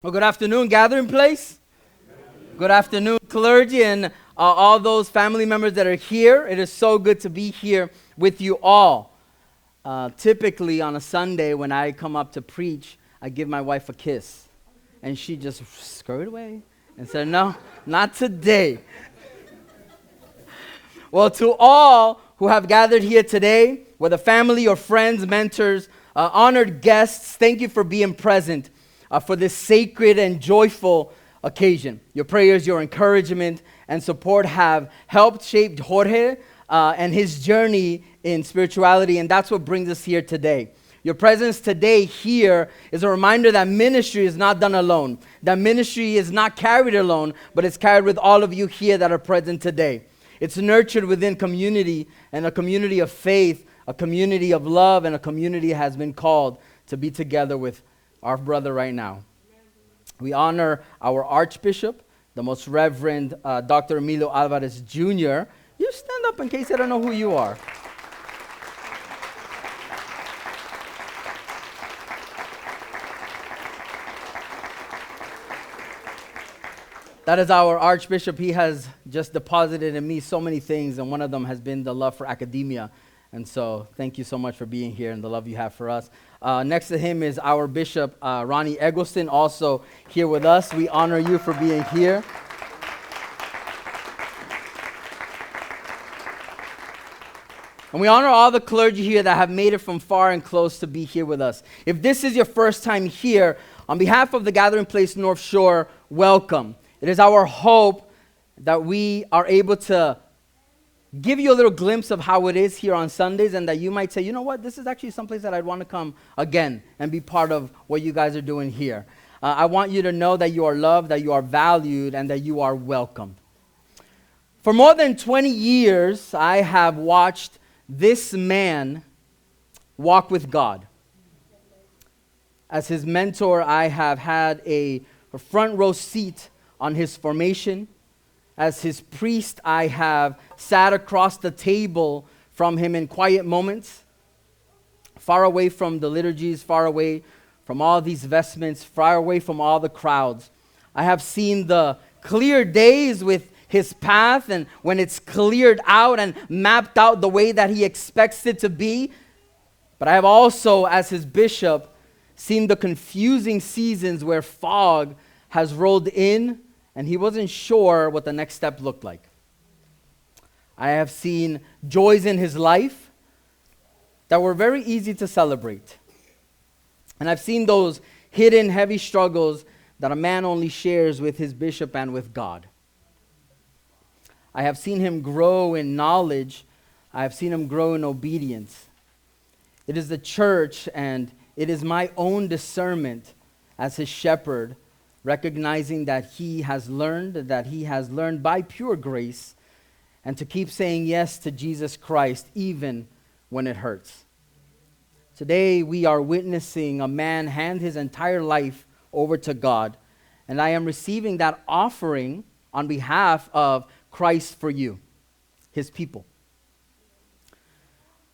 Well, good afternoon, Gathering Place. Good afternoon, clergy, and all those family members that are here. It is so good to be here with you all. Typically, on a Sunday, when I come up to preach, I give my wife a kiss. And she just scurried away and said, no, not today. Well, to all who have gathered here today, whether family or friends, mentors, honored guests, thank you for being present for this sacred and joyful occasion. Your prayers, your encouragement, and support have helped shape Jorge and his journey in spirituality, and that's what brings us here today. Your presence today here is a reminder that ministry is not done alone, that ministry is not carried alone, but it's carried with all of you here that are present today. It's nurtured within community, and a community of faith, a community of love, and a community has been called to be together with our brother right now. We honor our Archbishop, the Most Reverend Dr. Emilio Alvarez Jr. You stand up in case I don't know who you are. That is our Archbishop. He has just deposited in me so many things, and one of them has been the love for academia. And so thank you so much for being here and the love you have for us. Next to him is our Bishop, Ronnie Eggleston, also here with us. We honor you for being here. And we honor all the clergy here that have made it from far and close to be here with us. If this is your first time here, on behalf of the Gathering Place North Shore, welcome. It is our hope that we are able to give you a little glimpse of how it is here on Sundays, and that you might say, you know what, this is actually someplace that I'd want to come again and be part of what you guys are doing here. I want you to know that you are loved, that you are valued, and that you are welcome. For more than 20 years, I have watched this man walk with God. As his mentor, I have had a front row seat on his formation. As his priest, I have sat across the table from him in quiet moments, far away from the liturgies, far away from all these vestments, far away from all the crowds. I have seen the clear days with his path, and when it's cleared out and mapped out the way that he expects it to be. But I have also, as his bishop, seen the confusing seasons where fog has rolled in and he wasn't sure what the next step looked like. I have seen joys in his life that were very easy to celebrate. And I've seen those hidden, heavy struggles that a man only shares with his bishop and with God. I have seen him grow in knowledge. I have seen him grow in obedience. It is the church, and it is my own discernment as his shepherd, recognizing that he has learned by pure grace, and to keep saying yes to Jesus Christ even when it hurts. Today we are witnessing a man hand his entire life over to God, and I am receiving that offering on behalf of Christ for you, his people.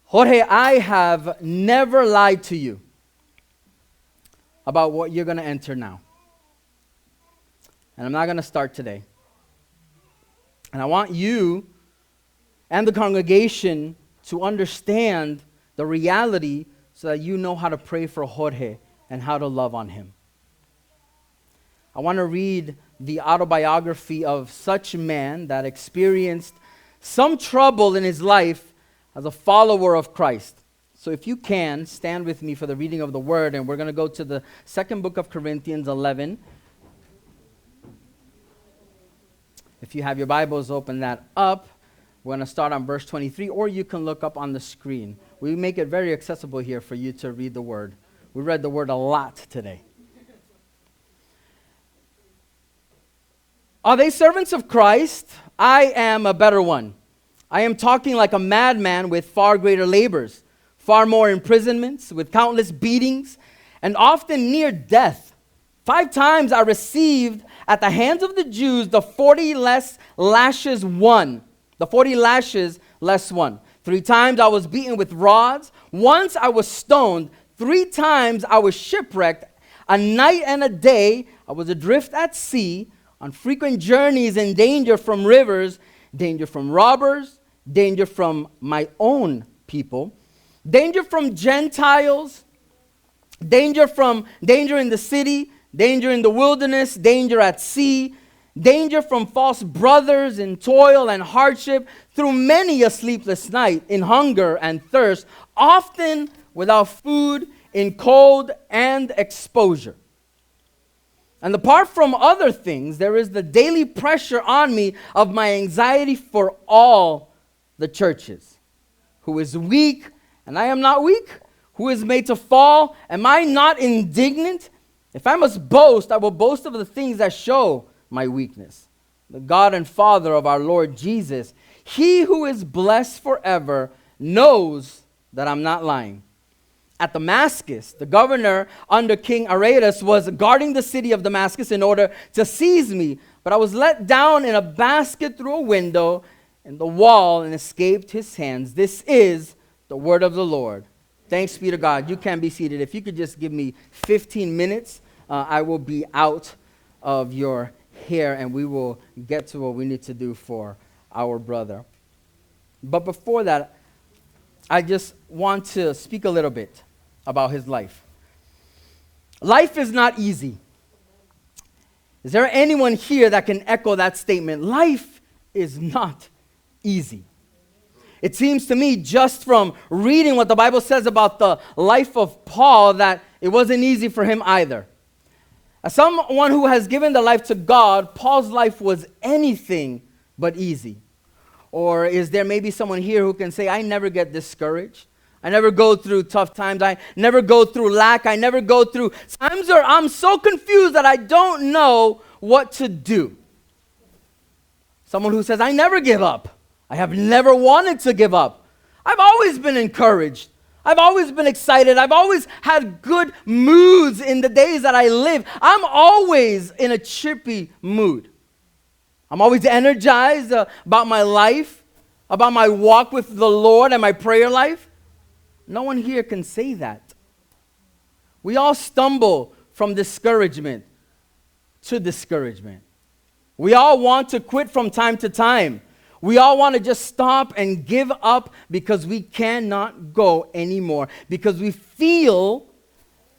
Jorge, I have never lied to you about what you're going to enter now. And I'm not going to start today. And I want you and the congregation to understand the reality so that you know how to pray for Jorge and how to love on him. I want to read the autobiography of such a man that experienced some trouble in his life as a follower of Christ. So if you can, stand with me for the reading of the word, and we're going to go to the second book of Corinthians 11. If you have your Bibles, open that up. We're going to start on verse 23, or you can look up on the screen. We make it very accessible here for you to read the word. We read the word a lot today. Are they servants of Christ? I am a better one. I am talking like a madman with far greater labors, far more imprisonments, with countless beatings, and often near death. 5 times I received at the hands of the Jews the 40 lashes less one. 3 times I was beaten with rods. Once I was stoned. 3 times I was shipwrecked. a night and a day I was adrift at sea, on frequent journeys in danger from rivers, danger from robbers, danger from my own people, danger from Gentiles, danger in the city, danger in the wilderness, danger at sea, danger from false brothers in toil and hardship, through many a sleepless night, in hunger and thirst, often without food, in cold and exposure. And apart from other things, there is the daily pressure on me of my anxiety for all the churches. Who is weak, and I am not weak? Who is made to fall? Am I not indignant? If I must boast, I will boast of the things that show my weakness. The God and Father of our Lord Jesus, He who is blessed forever, knows that I'm not lying. At Damascus, the governor under King Aretas was guarding the city of Damascus in order to seize me, but I was let down in a basket through a window in the wall and escaped his hands. This is the word of the Lord. Thanks be to God. You can be seated. If you could just give me 15 minutes, I will be out of your hair and we will get to what we need to do for our brother. But before that, I just want to speak a little bit about his life. Life is not easy. Is there anyone here that can echo that statement? Life is not easy. It seems to me, just from reading what the Bible says about the life of Paul, that it wasn't easy for him either. As someone who has given the life to God, Paul's life was anything but easy. Or is there maybe someone here who can say, I never get discouraged. I never go through tough times. I never go through lack. I never go through times where I'm so confused that I don't know what to do. Someone who says, I never give up. I have never wanted to give up. I've always been encouraged. I've always been excited. I've always had good moods in the days that I live. I'm always in a chirpy mood. I'm always energized about my life, about my walk with the Lord and my prayer life. No one here can say that. We all stumble from discouragement to discouragement. We all want to quit from time to time. We all want to just stop and give up because we cannot go anymore, because we feel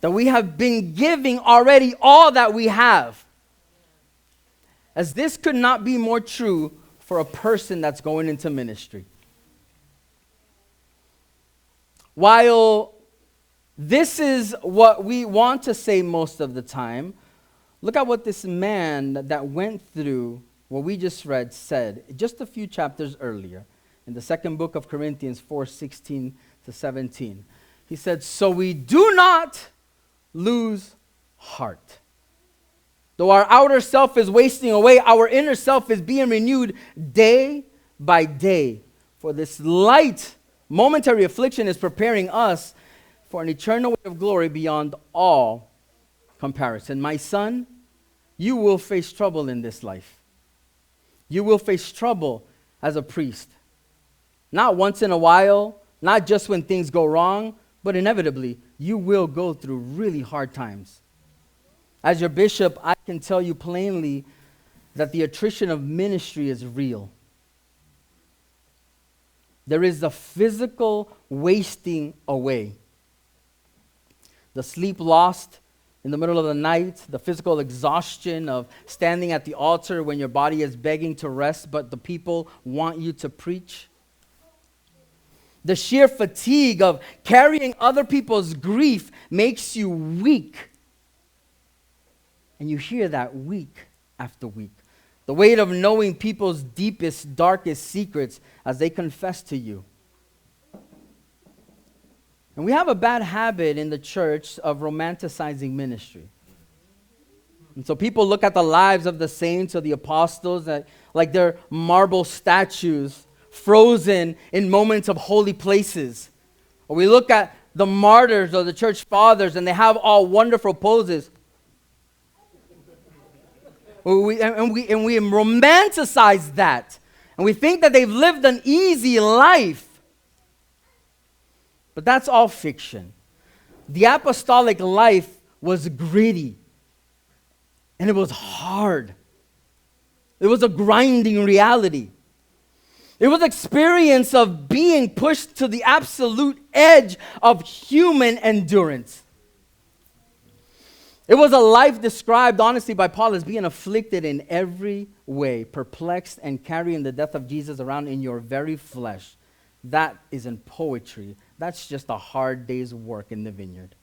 that we have been giving already all that we have. As this could not be more true for a person that's going into ministry. While this is what we want to say most of the time, look at what this man that went through what we just read said just a few chapters earlier in the second book of Corinthians 4:16 to 17. He said, so we do not lose heart. Though our outer self is wasting away, our inner self is being renewed day by day. For this light momentary affliction is preparing us for an eternal weight of glory beyond all comparison. My son, you will face trouble in this life. You will face trouble as a priest. Not once in a while, not just when things go wrong, but inevitably, you will go through really hard times. As your bishop, I can tell you plainly that the attrition of ministry is real. There is a physical wasting away. The sleep lost in the middle of the night, the physical exhaustion of standing at the altar when your body is begging to rest, but the people want you to preach. The sheer fatigue of carrying other people's grief makes you weak. And you hear that week after week. The weight of knowing people's deepest, darkest secrets as they confess to you. And we have a bad habit in the church of romanticizing ministry. And so people look at the lives of the saints or the apostles like they're marble statues frozen in moments of holy places. Or we look at the martyrs or the church fathers and they have all wonderful poses. We romanticize that. And we think that they've lived an easy life. But that's all fiction. The apostolic life was gritty. And it was hard. It was a grinding reality. It was experience of being pushed to the absolute edge of human endurance. It was a life described, honestly, by Paul as being afflicted in every way, perplexed and carrying the death of Jesus around in your very flesh. That isn't poetry. That's just a hard day's work in the vineyard.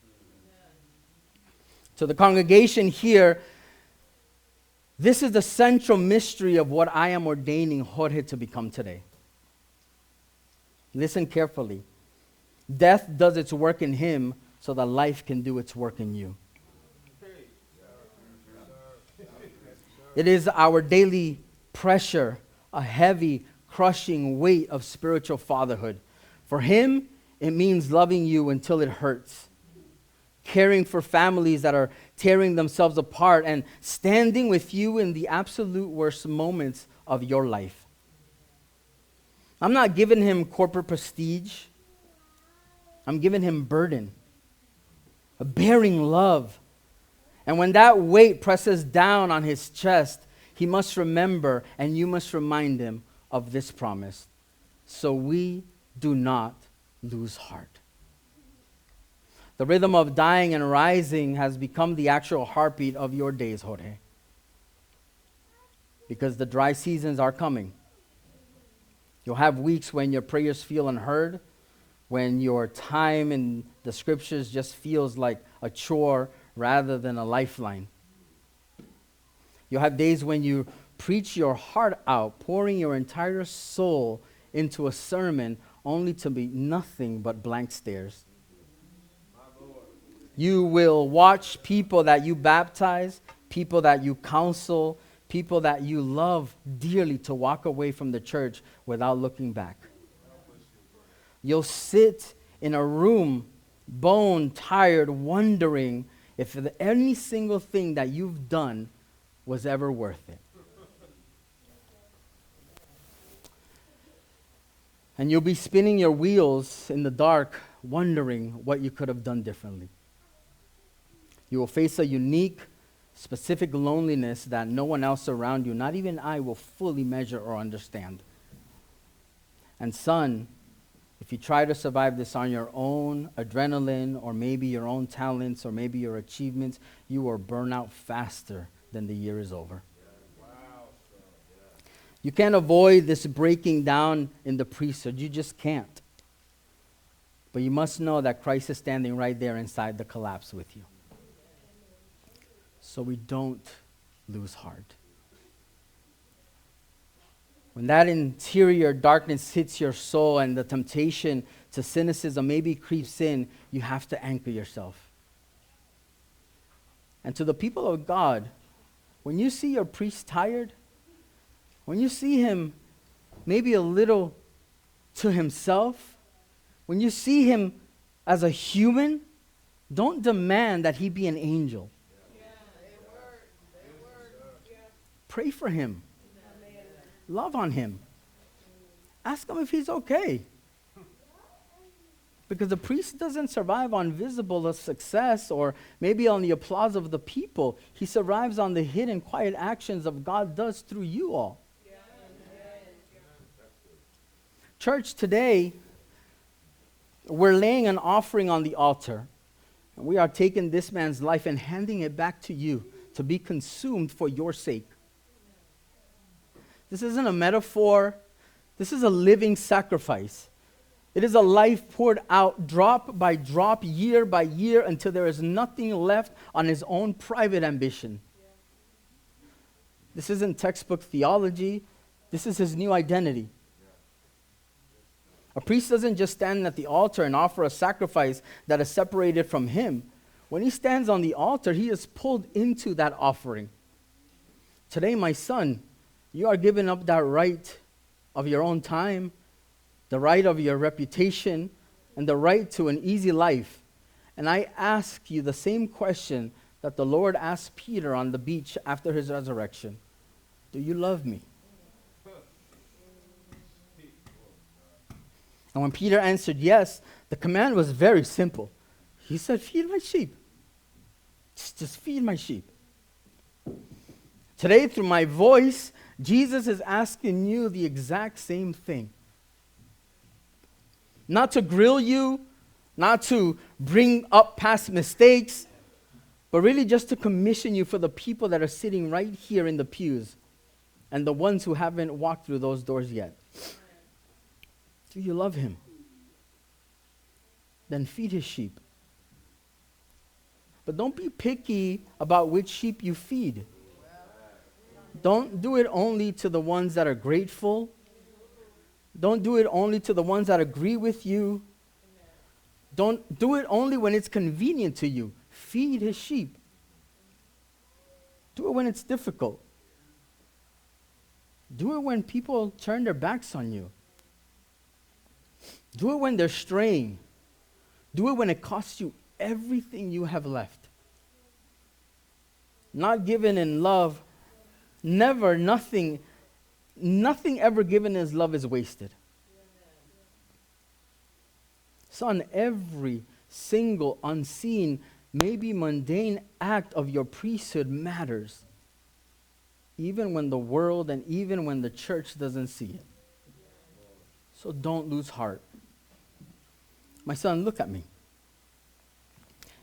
So the congregation here, this is the central mystery of what I am ordaining Jorge to become today. Listen carefully. Death does its work in him so that life can do its work in you. It is our daily pressure, a heavy, crushing weight of spiritual fatherhood. For him, it means loving you until it hurts, caring for families that are tearing themselves apart, and standing with you in the absolute worst moments of your life. I'm not giving him corporate prestige. I'm giving him burden, a bearing love. And when that weight presses down on his chest, he must remember, and you must remind him of this promise. So we do not lose heart. The rhythm of dying and rising has become the actual heartbeat of your days, Jorge. Because the dry seasons are coming. You'll have weeks when your prayers feel unheard, when your time in the scriptures just feels like a chore rather than a lifeline. You'll have days when you preach your heart out, pouring your entire soul into a sermon only to be nothing but blank stares. You will watch people that you baptize, people that you counsel, people that you love dearly to walk away from the church without looking back. You'll sit in a room, bone tired, wondering if any single thing that you've done was ever worth it. And you'll be spinning your wheels in the dark, wondering what you could have done differently. You will face a unique, specific loneliness that no one else around you, not even I, will fully measure or understand. And son, if you try to survive this on your own adrenaline, or maybe your own talents, or maybe your achievements, you will burn out faster than the year is over. You can't avoid this breaking down in the priesthood. You just can't. But you must know that Christ is standing right there inside the collapse with you. So we don't lose heart. When that interior darkness hits your soul and the temptation to cynicism maybe creeps in, you have to anchor yourself. And to the people of God, when you see your priest tired, when you see him maybe a little to himself, when you see him as a human, don't demand that he be an angel. Pray for him. Love on him. Ask him if he's okay. Because the priest doesn't survive on visible success or maybe on the applause of the people. He survives on the hidden, quiet actions of God does through you all. Church, today, we're laying an offering on the altar. And we are taking this man's life and handing it back to you to be consumed for your sake. This isn't a metaphor. This is a living sacrifice. It is a life poured out drop by drop, year by year, until there is nothing left on his own private ambition. This isn't textbook theology. This is his new identity. A priest doesn't just stand at the altar and offer a sacrifice that is separated from him. When he stands on the altar, he is pulled into that offering. Today, my son, you are giving up that right of your own time, the right of your reputation, and the right to an easy life. And I ask you the same question that the Lord asked Peter on the beach after his resurrection. Do you love me? And when Peter answered yes, the command was very simple. He said, feed my sheep. Just feed my sheep. Today, through my voice, Jesus is asking you the exact same thing. Not to grill you, not to bring up past mistakes, but really just to commission you for the people that are sitting right here in the pews and the ones who haven't walked through those doors yet. Do you love him? Then feed his sheep. But don't be picky about which sheep you feed. Don't do it only to the ones that are grateful. Don't do it only to the ones that agree with you. Don't do it only when it's convenient to you. Feed his sheep. Do it when it's difficult. Do it when people turn their backs on you. Do it when they're straying. Do it when it costs you everything you have left. Not given in love, never, nothing ever given as love is wasted. Son, every single unseen, maybe mundane act of your priesthood matters, even when the world and even when the church doesn't see it. So don't lose heart. My son, look at me.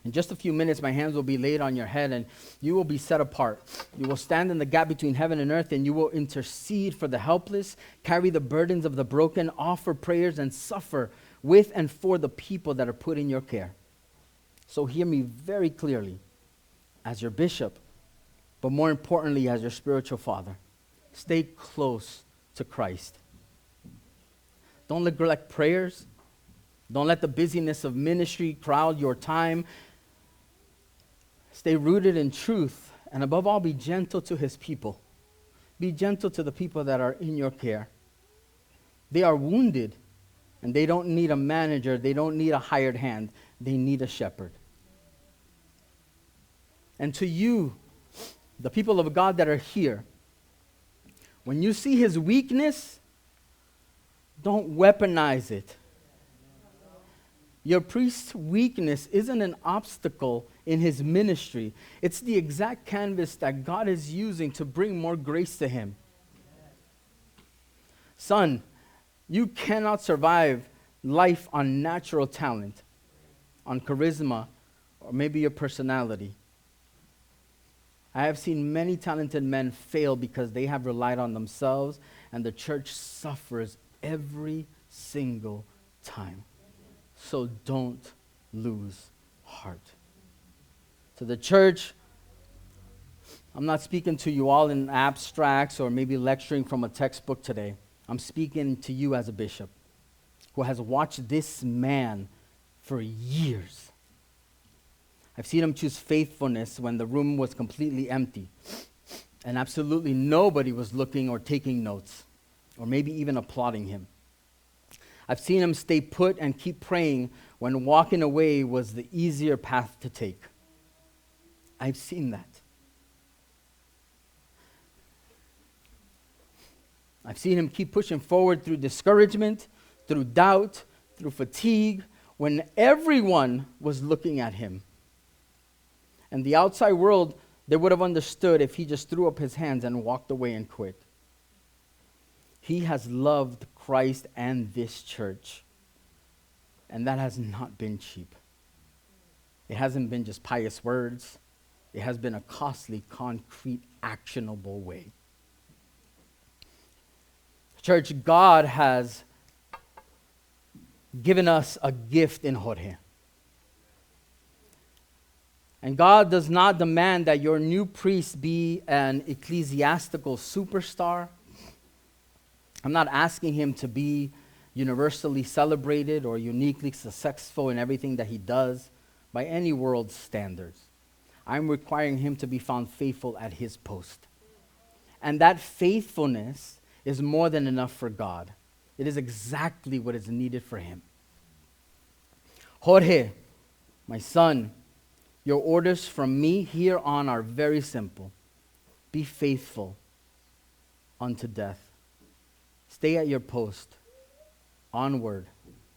In just a few minutes, my hands will be laid on your head and you will be set apart. You will stand in the gap between heaven and earth and you will intercede for the helpless, carry the burdens of the broken, offer prayers, and suffer with and for the people that are put in your care. So hear me very clearly as your bishop, but more importantly as your spiritual father. Stay close to Christ. Don't neglect prayers. Don't let the busyness of ministry crowd your time. Stay rooted in truth, and above all, be gentle to his people. Be gentle to the people that are in your care. They are wounded, and they don't need a manager. They don't need a hired hand. They need a shepherd. And to you, the people of God that are here, when you see his weakness, don't weaponize it. Your priest's weakness isn't an obstacle in his ministry. It's the exact canvas that God is using to bring more grace to him. Son, you cannot survive life on natural talent, on charisma, or maybe your personality. I have seen many talented men fail because they have relied on themselves, and the church suffers every single time. So don't lose heart. To the church, I'm not speaking to you all in abstracts or maybe lecturing from a textbook today. I'm speaking to you as a bishop who has watched this man for years. I've seen him choose faithfulness when the room was completely empty and absolutely nobody was looking or taking notes or maybe even applauding him. I've seen him stay put and keep praying when walking away was the easier path to take. I've seen that. I've seen him keep pushing forward through discouragement, through doubt, through fatigue, when everyone was looking at him. And the outside world, they would have understood if he just threw up his hands and walked away and quit. He has loved Christ and this church. And that has not been cheap. It hasn't been just pious words. It has been a costly, concrete, actionable way. Church, God has given us a gift in Jorge. And God does not demand that your new priest be an ecclesiastical superstar. I'm not asking him to be universally celebrated or uniquely successful in everything that he does by any world's standards. I'm requiring him to be found faithful at his post. And that faithfulness is more than enough for God. It is exactly what is needed for him. Jorge, my son, your orders from me here on are very simple. Be faithful unto death. Stay at your post, onward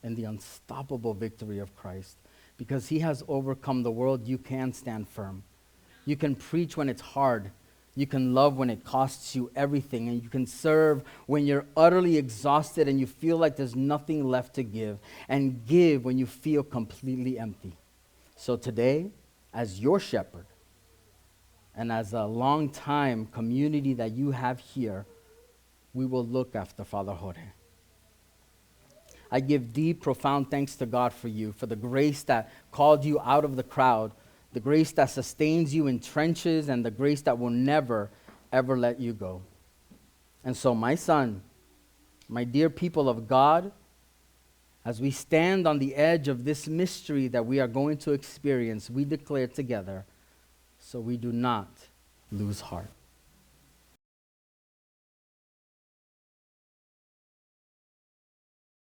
in the unstoppable victory of Christ. Because he has overcome the world, you can stand firm. You can preach when it's hard. You can love when it costs you everything. And you can serve when you're utterly exhausted and you feel like there's nothing left to give. And give when you feel completely empty. So today, as your shepherd, and as a long-time community that you have here, we will look after Father Jorge. I give deep, profound thanks to God for you, for the grace that called you out of the crowd, the grace that sustains you in trenches, and the grace that will never, ever let you go. And so, my son, my dear people of God, as we stand on the edge of this mystery that we are going to experience, we declare together, so we do not lose heart.